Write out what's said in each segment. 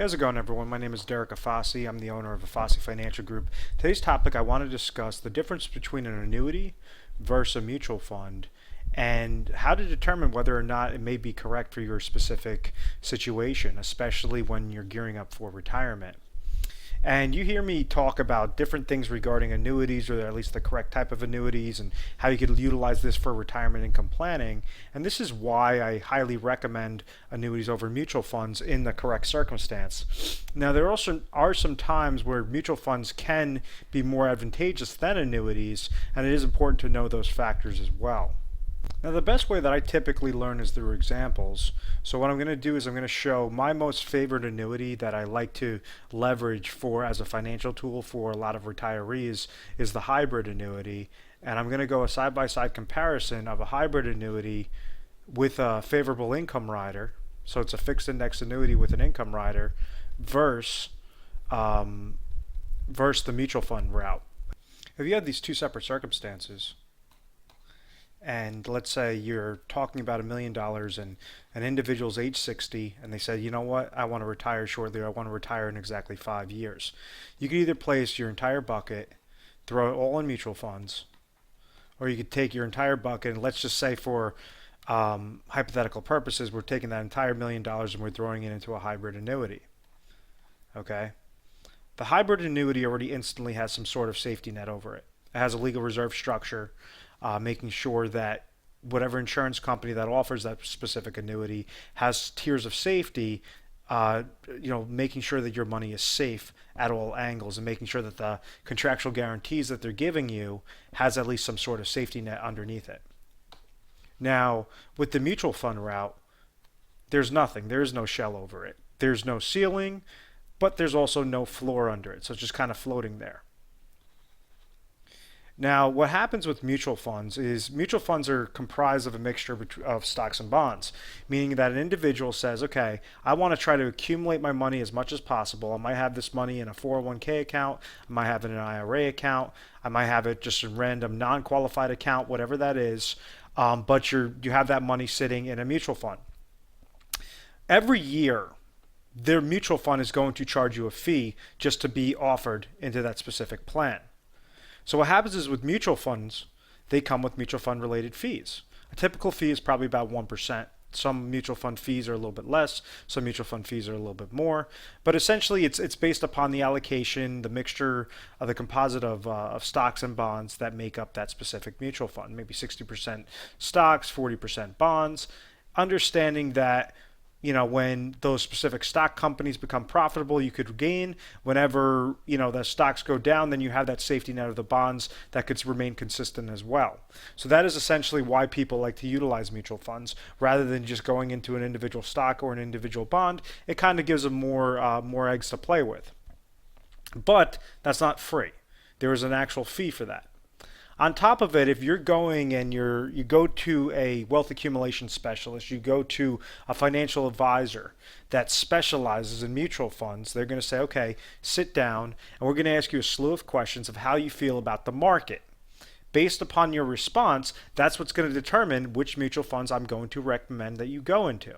How's it going, everyone? My name is Derek Afasi. I'm the owner of Afasi Financial Group. Today's topic, I want to discuss the difference between an annuity versus a mutual fund and how to determine whether or not it may be correct for your specific situation, especially when you're gearing up for retirement. And you hear me talk about different things regarding annuities, or at least the correct type of annuities, and how you could utilize this for retirement income planning. And this is why I highly recommend annuities over mutual funds in the correct circumstance. Now, there also are some times where mutual funds can be more advantageous than annuities, and it is important to know those factors as well. Now, the best way that I typically learn is through examples. So what I'm going to do is I'm going to show my most favorite annuity that I like to leverage for as a financial tool for a lot of retirees is the hybrid annuity. And I'm going to go a side-by-side comparison of a hybrid annuity with a favorable income rider. So it's a fixed index annuity with an income rider versus the mutual fund route. If you have these two separate circumstances, and let's say you're talking about $1 million and an individual's age 60 and they said, you know what, I want to retire shortly, or I want to retire in exactly 5 years. You could either place your entire bucket, throw it all in mutual funds, or you could take your entire bucket and let's just say for hypothetical purposes, we're taking that entire $1 million and we're throwing it into a hybrid annuity. Okay? The hybrid annuity already instantly has some sort of safety net over it. It has a legal reserve structure, making sure that whatever insurance company that offers that specific annuity has tiers of safety, making sure that your money is safe at all angles and making sure that the contractual guarantees that they're giving you has at least some sort of safety net underneath it. Now, with the mutual fund route, there's nothing. There is no shell over it. There's no ceiling, but there's also no floor under it. So it's just kind of floating there. Now, what happens with mutual funds is mutual funds are comprised of a mixture of stocks and bonds, meaning that an individual says, okay, I want to try to accumulate my money as much as possible. I might have this money in a 401k account. I might have it in an IRA account. I might have it just in random non-qualified account, whatever that is. But you have that money sitting in a mutual fund. Every year, their mutual fund is going to charge you a fee just to be offered into that specific plan. So what happens is with mutual funds, they come with mutual fund related fees. A typical fee is probably about 1%. Some mutual fund fees are a little bit less. Some mutual fund fees are a little bit more. But essentially, it's based upon the allocation, the mixture of the composite of stocks and bonds that make up that specific mutual fund. Maybe 60% stocks, 40% bonds. Understanding that when those specific stock companies become profitable, you could gain. Whenever, the stocks go down, then you have that safety net of the bonds that could remain consistent as well. So that is essentially why people like to utilize mutual funds rather than just going into an individual stock or an individual bond. It kind of gives them more eggs to play with. But that's not free. There is an actual fee for that. On top of it, if you're going and you go to a wealth accumulation specialist, you go to a financial advisor that specializes in mutual funds, they're going to say, okay, sit down and we're going to ask you a slew of questions of how you feel about the market. Based upon your response, that's what's going to determine which mutual funds I'm going to recommend that you go into.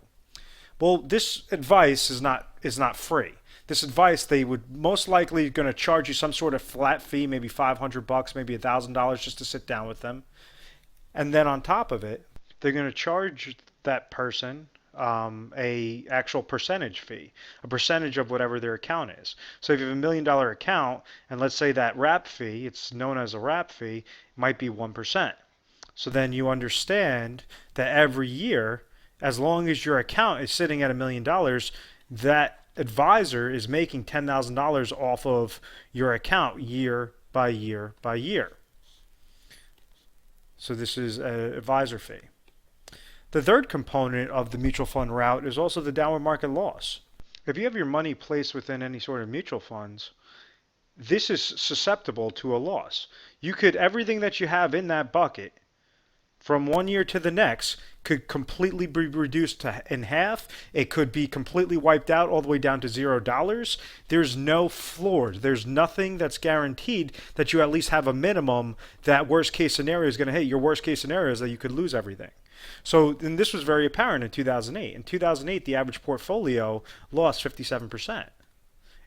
Well, this advice is not free. This advice, they would most likely going to charge you some sort of flat fee, maybe $500, maybe $1,000 just to sit down with them. And then on top of it, they're going to charge that person a actual percentage fee, a percentage of whatever their account is. So if you have $1 million account, and let's say that wrap fee, it's known as a wrap fee, might be 1%. So then you understand that every year, as long as your account is sitting at $1 million, that advisor is making $10,000 off of your account year by year by year. So this is an advisor fee. The third component of the mutual fund route is also the downward market loss. If you have your money placed within any sort of mutual funds, this is susceptible to a loss. You could, everything that you have in that bucket, from one year to the next could completely be reduced in half. It could be completely wiped out all the way down to $0. There's no floor. There's nothing that's guaranteed that you at least have a minimum that worst case scenario is going to hit. Your worst case scenario is that you could lose everything. So, and this was very apparent in 2008. In 2008, the average portfolio lost 57%.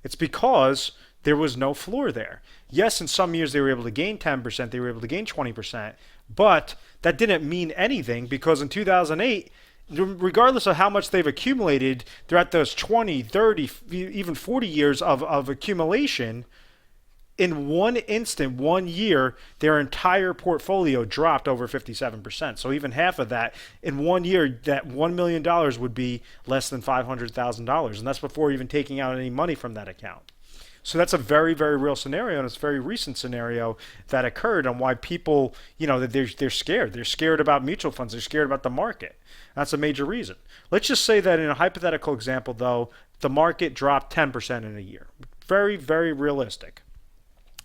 It's because there was no floor there. Yes, in some years they were able to gain 10%, they were able to gain 20%, but that didn't mean anything because in 2008, regardless of how much they've accumulated throughout those 20, 30, even 40 years of accumulation, in one instant, 1 year, their entire portfolio dropped over 57%. So even half of that, in 1 year, that $1 million would be less than $500,000. And that's before even taking out any money from that account. So that's a very, very real scenario, and it's a very recent scenario that occurred on why people, they're scared. They're scared about mutual funds. They're scared about the market. That's a major reason. Let's just say that in a hypothetical example, though, the market dropped 10% in a year. Very, very realistic.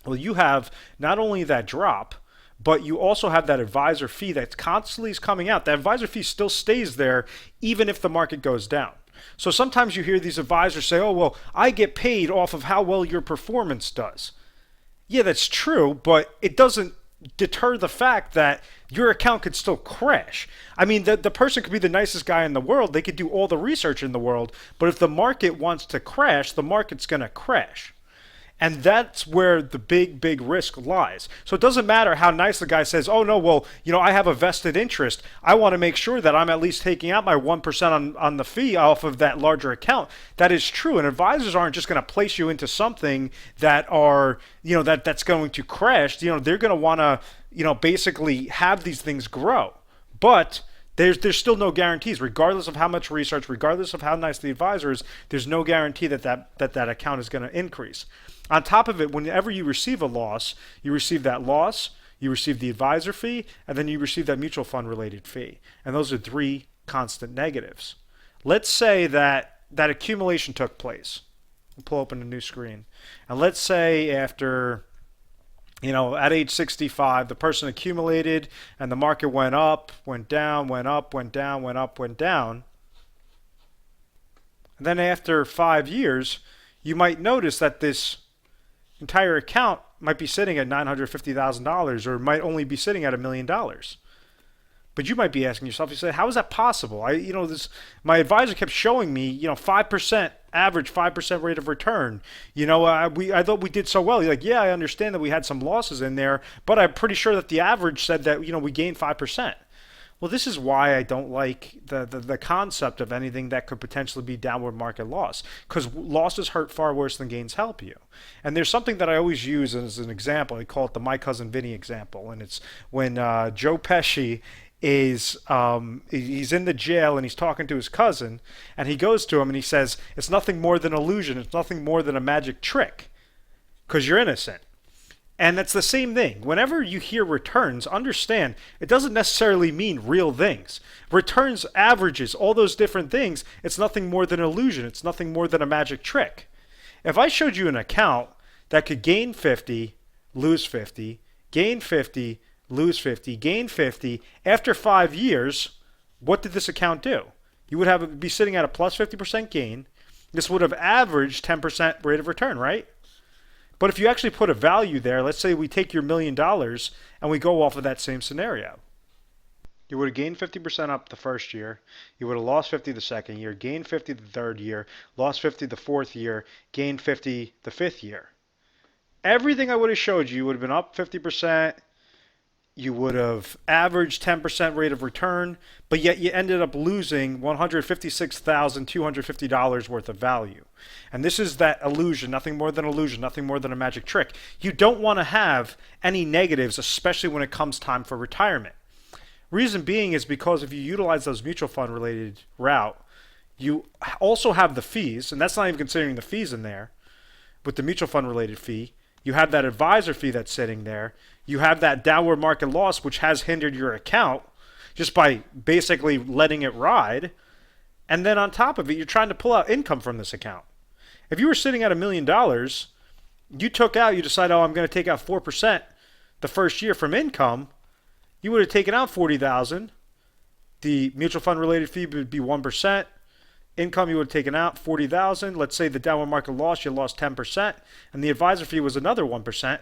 Well, you have not only that drop, but you also have that advisor fee that constantly is coming out. That advisor fee still stays there even if the market goes down. So sometimes you hear these advisors say, oh, well, I get paid off of how well your performance does. Yeah, that's true, but it doesn't deter the fact that your account could still crash. I mean, the person could be the nicest guy in the world. They could do all the research in the world, but if the market wants to crash, the market's going to crash. And that's where the big, big risk lies. So it doesn't matter how nice the guy says, oh, no, well, I have a vested interest. I want to make sure that I'm at least taking out my 1% on the fee off of that larger account. That is true. And advisors aren't just going to place you into something that are, that's going to crash. They're going to want to, basically have these things grow. But there's still no guarantees, regardless of how much research, regardless of how nice the advisor is, there's no guarantee that account is going to increase. On top of it, whenever you receive a loss, you receive that loss, you receive the advisor fee, and then you receive that mutual fund related fee. And those are three constant negatives. Let's say that accumulation took place. We'll pull open a new screen. And let's say after, at age 65, the person accumulated and the market went up, went down, went up, went down, went up, went down. And then after 5 years, you might notice that this entire account might be sitting at $950,000 or might only be sitting at $1 million. But you might be asking yourself, you say, how is that possible? My advisor kept showing me, 5% average, 5% rate of return. I thought we did so well. He's like, yeah, I understand that we had some losses in there, but I'm pretty sure that the average said that, we gained 5%. Well, this is why I don't like the concept of anything that could potentially be downward market loss, because losses hurt far worse than gains help you. And there's something that I always use as an example. I call it the My Cousin Vinny example, and it's when Joe Pesci is he's in the jail and he's talking to his cousin, and he goes to him and he says, it's nothing more than illusion, it's nothing more than a magic trick, because you're innocent. And that's the same thing. Whenever you hear returns, understand it doesn't necessarily mean real things. Returns, averages, all those different things, it's nothing more than illusion. It's nothing more than a magic trick. If I showed you an account that could gain 50, lose 50, gain 50, lose 50, gain 50, after 5 years, what did this account do? You would be sitting at a plus 50% gain. This would have averaged 10% rate of return, right? But if you actually put a value there, let's say we take your $1 million and we go off of that same scenario. You would have gained 50% up the first year. You would have lost 50 the second year, gained 50 the third year, lost 50 the fourth year, gained 50 the fifth year. Everything I would have showed you would have been up 50%. You would have averaged 10% rate of return, but yet you ended up losing $156,250 worth of value. And this is that illusion, nothing more than illusion, nothing more than a magic trick. You don't want to have any negatives, especially when it comes time for retirement. Reason being is because if you utilize those mutual fund related route, you also have the fees, and that's not even considering the fees in there. With the mutual fund related fee, you have that advisor fee that's sitting there. You have that downward market loss, which has hindered your account just by basically letting it ride. And then on top of it, you're trying to pull out income from this account. If you were sitting at $1 million, you decide, oh, I'm going to take out 4% the first year from income. You would have taken out 40,000. The mutual fund related fee would be 1%. Income you would have taken out 40,000. Let's say the downward market loss, you lost 10%, and the advisor fee was another 1%.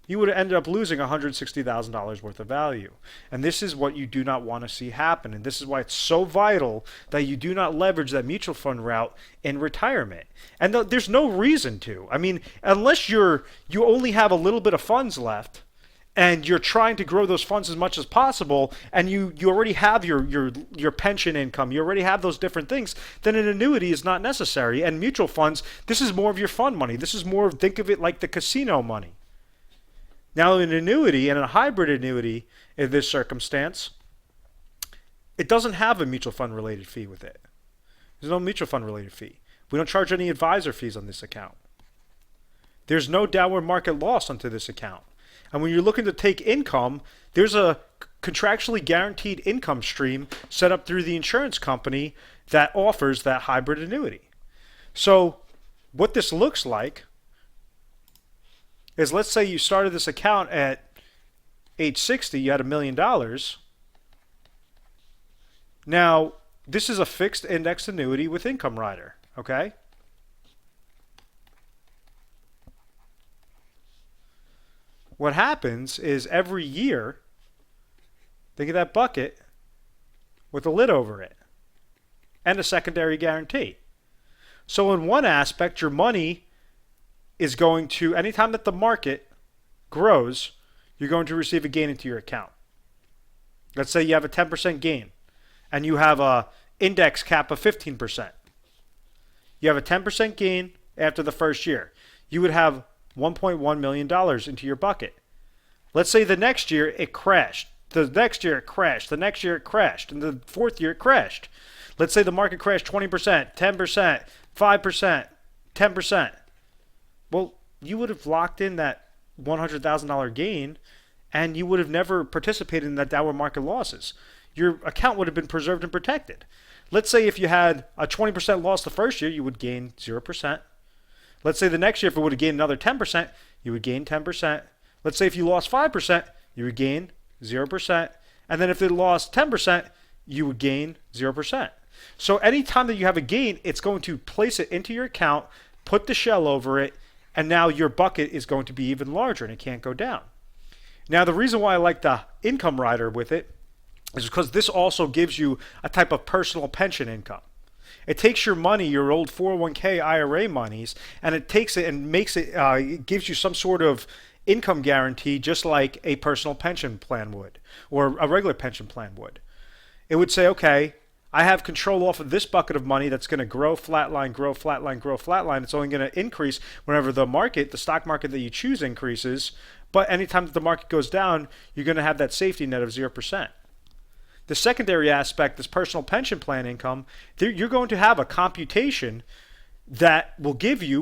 You would have ended up losing $160,000 worth of value. And this is what you do not want to see happen. And this is why it's so vital that you do not leverage that mutual fund route in retirement. And there's no reason to. I mean, unless you only have a little bit of funds left, and you're trying to grow those funds as much as possible, and you already have your pension income, you already have those different things, then an annuity is not necessary. And mutual funds, this is more of your fund money. This is more, think of it like the casino money. Now, an annuity and a hybrid annuity in this circumstance, it doesn't have a mutual fund related fee with it. There's no mutual fund related fee. We don't charge any advisor fees on this account. There's no downward market loss onto this account. And when you're looking to take income, there's a contractually guaranteed income stream set up through the insurance company that offers that hybrid annuity. So what this looks like is, let's say you started this account at age 60, you had $1 million. Now, this is a fixed index annuity with income rider, okay? What happens is every year, think of that bucket with a lid over it and a secondary guarantee. So in one aspect, your money is going to, anytime that the market grows, you're going to receive a gain into your account. Let's say you have a 10% gain and you have a index cap of 15%. You have a 10% gain after the first year. You would have $1.1 million into your bucket. Let's say the next year it crashed. The next year it crashed. The next year it crashed. And the fourth year it crashed. Let's say the market crashed 20%, 10%, 5%, 10%. Well, you would have locked in that $100,000 gain and you would have never participated in that downward market losses. Your account would have been preserved and protected. Let's say if you had a 20% loss the first year, you would gain 0%. Let's say the next year, if it would have gained another 10%, you would gain 10%. Let's say if you lost 5%, you would gain 0%. And then if it lost 10%, you would gain 0%. So anytime that you have a gain, it's going to place it into your account, put the shell over it, and now your bucket is going to be even larger and it can't go down. Now, the reason why I like the income rider with it is because this also gives you a type of personal pension income. It takes your money, your old 401k IRA monies, and it takes it and makes it, it gives you some sort of income guarantee, just like a personal pension plan would, or a regular pension plan would. It would say, okay, I have control off of this bucket of money that's going to grow, flatline, grow, flatline, grow, flatline. It's only going to increase whenever the market, the stock market that you choose increases. But anytime that the market goes down, you're going to have that safety net of 0%. The secondary aspect, this personal pension plan income, you're going to have a computation that will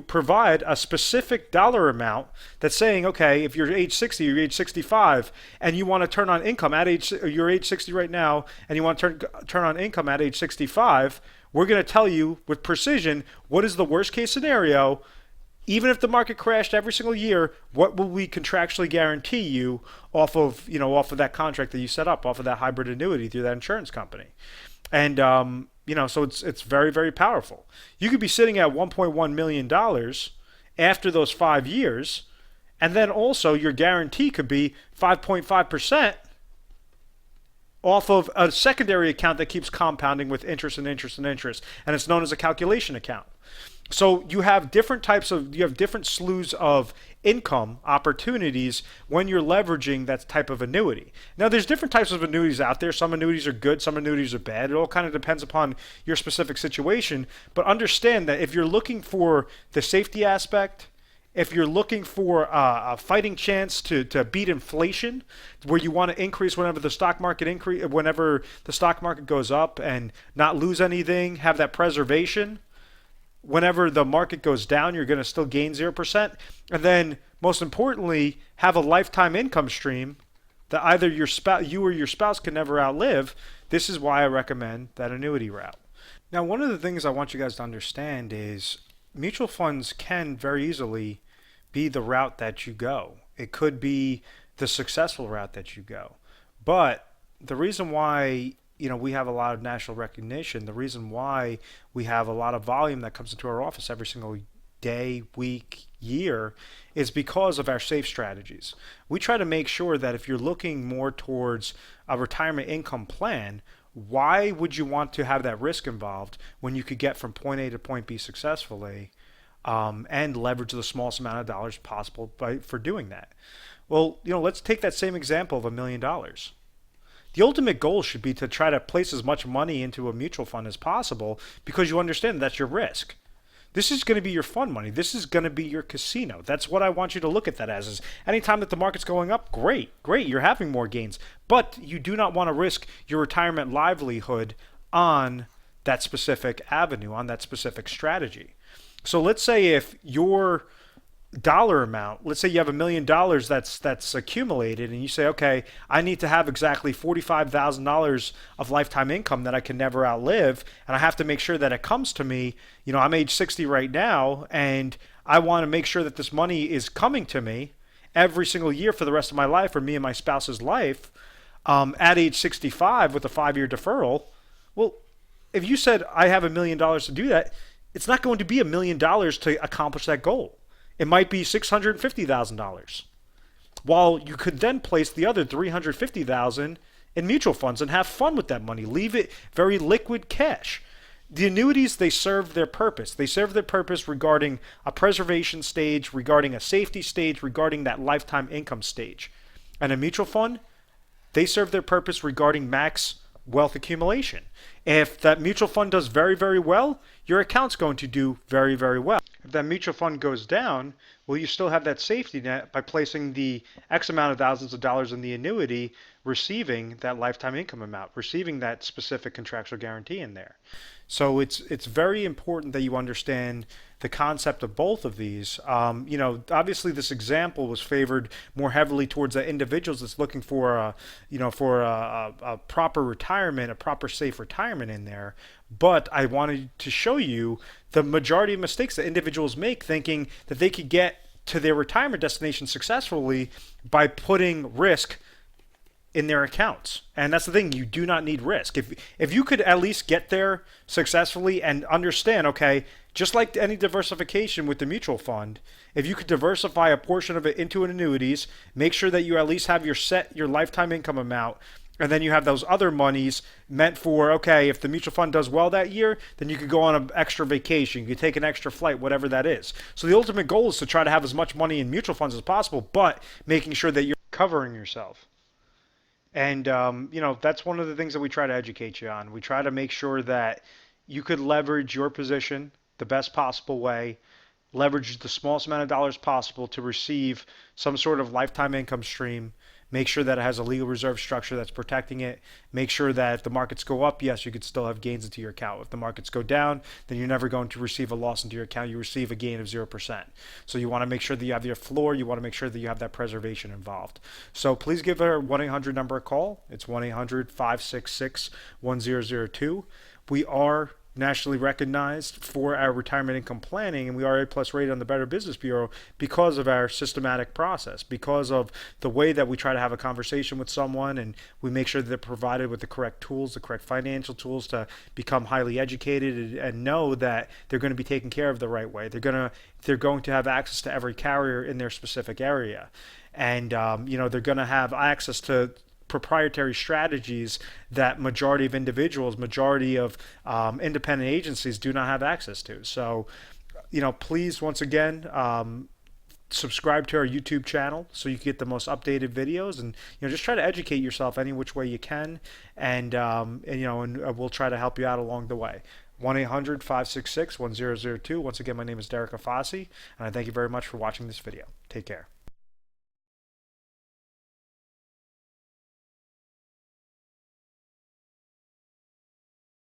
provide a specific dollar amount that's saying, okay, if you're age 60, you're age 65, and you want to turn on income at you're age 60 right now, and you want to turn on income at age 65, we're going to tell you with precision what is the worst case scenario. Even if the market crashed every single year, what will we contractually guarantee you off of that contract that you set up, off of that hybrid annuity through that insurance company? And so it's very, very powerful. You could be sitting at $1.1 million after those 5 years, and then also your guarantee could be 5.5% off of a secondary account that keeps compounding with interest and interest and interest, and it's known as a calculation account. So you have different slews of income opportunities when you're leveraging that type of annuity. Now, there's different types of annuities out there. Some annuities are good, some annuities are bad. It all kind of depends upon your specific situation. But understand that if you're looking for the safety aspect, if you're looking for a fighting chance to beat inflation, where you want to increase whenever the stock market goes up and not lose anything, have that preservation. Whenever the market goes down, you're going to still gain 0%. And then, most importantly, have a lifetime income stream that either you or your spouse can never outlive. This is why I recommend that annuity route. Now, one of the things I want you guys to understand is mutual funds can very easily be the route that you go. It could be the successful route that you go. But the reason why we have a lot of national recognition, the reason why we have a lot of volume that comes into our office every single day, week, year, is because of our safe strategies. We try to make sure that if you're looking more towards a retirement income plan, why would you want to have that risk involved when you could get from point A to point B successfully, and leverage the smallest amount of dollars possible for doing that? Well, let's take that same example of $1 million. The ultimate goal should be to try to place as much money into a mutual fund as possible, because you understand that's your risk. This is going to be your fun money. This is going to be your casino. That's what I want you to look at that as. Is anytime that the market's going up, great, you're having more gains. But you do not want to risk your retirement livelihood on that specific avenue, on that specific strategy. So let's say if your dollar amount, let's say you have $1 million that's accumulated, and you say, okay, I need to have exactly $45,000 of lifetime income that I can never outlive, and I have to make sure that it comes to me. I'm age 60 right now, and I want to make sure that this money is coming to me every single year for the rest of my life, or me and my spouse's life, at age 65 with a 5-year deferral. Well, if you said I have $1 million to do that, it's not going to be $1 million to accomplish that goal. It might be $650,000. While you could then place the other $350,000 in mutual funds and have fun with that money. Leave it very liquid cash. The annuities, they serve their purpose. They serve their purpose regarding a preservation stage, regarding a safety stage, regarding that lifetime income stage. And a mutual fund, they serve their purpose regarding max wealth accumulation. If that mutual fund does very, very well, your account's going to do very, very well. If that mutual fund goes down, well, you still have that safety net by placing the X amount of thousands of dollars in the annuity, receiving that lifetime income amount, receiving that specific contractual guarantee in there. So it's very important that you understand the concept of both of these. Obviously this example was favored more heavily towards the individuals that's looking for a proper retirement, a proper safe retirement in there. But I wanted to show you the majority of mistakes that individuals make, thinking that they could get to their retirement destination successfully by putting risk in their accounts. And that's the thing, you do not need risk. If you could at least get there successfully and understand, okay, just like any diversification with the mutual fund, if you could diversify a portion of it into annuities, make sure that you at least have your lifetime income amount, and then you have those other monies meant for, okay, if the mutual fund does well that year, then you could go on an extra vacation, you could take an extra flight, whatever that is. So the ultimate goal is to try to have as much money in mutual funds as possible, but making sure that you're covering yourself. And that's one of the things that we try to educate you on. We try to make sure that you could leverage your position the best possible way, leverage the smallest amount of dollars possible to receive some sort of lifetime income stream. Make sure that it has a legal reserve structure that's protecting it. Make sure that if the markets go up, yes, you could still have gains into your account. If the markets go down, then you're never going to receive a loss into your account. You receive a gain of 0%. So you want to make sure that you have your floor. You want to make sure that you have that preservation involved. So please give our 1-800 number a call. It's 1-800-566-1002. We are nationally recognized for our retirement income planning, and we are A+ rated on the Better Business Bureau because of our systematic process, because of the way that we try to have a conversation with someone, and we make sure that they're provided with the correct tools, the correct financial tools to become highly educated and know that they're going to be taken care of the right way. They're going to have access to every carrier in their specific area, and they're going to have access to proprietary strategies that majority of individuals, majority of independent agencies do not have access to. So, please, once again, subscribe to our YouTube channel so you can get the most updated videos, and just try to educate yourself any which way you can, and we'll try to help you out along the way. 1-800-566-1002. Once again, my name is Derek Afasi, and I thank you very much for watching this video. Take care.